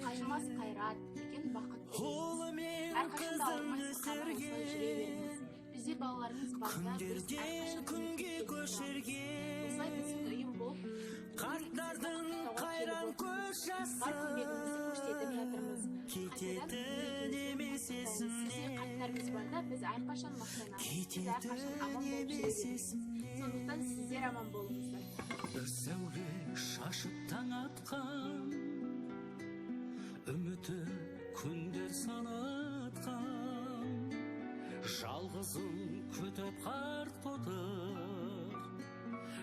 қажымас қайрат, үлкен бақыт тілейміз. Әрқашанда ауырмайтын қадамымызға жүре беріңіз. Бізде балаларыңыз барда, біз әрқашан күнге көшерген. Осылай біздің ұйым болып, қарттардың қайран көз жасы бар көмегімізді көрсетіп жатырмыз. кететін емес есімнен. Қарттарымыз барда, біз әрқашан мақтанамыз. Біз әрқашан аман болып жүре береміз. Сондықтан сіздер аман болыңыздар. Бір сәуле шашып таң атқан, үміті күндер санатқан, жалғызым күтіп қарт отыр,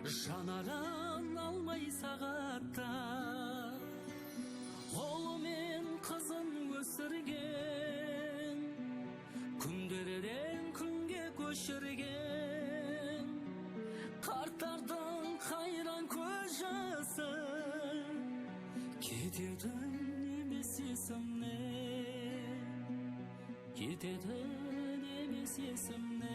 жанаран алмай сағатта. Қолымен қызын өсірген, күндерден күнге көшірген, қарттардың қайран көз жасы кететін емес есімнен, кететін емес есімнен.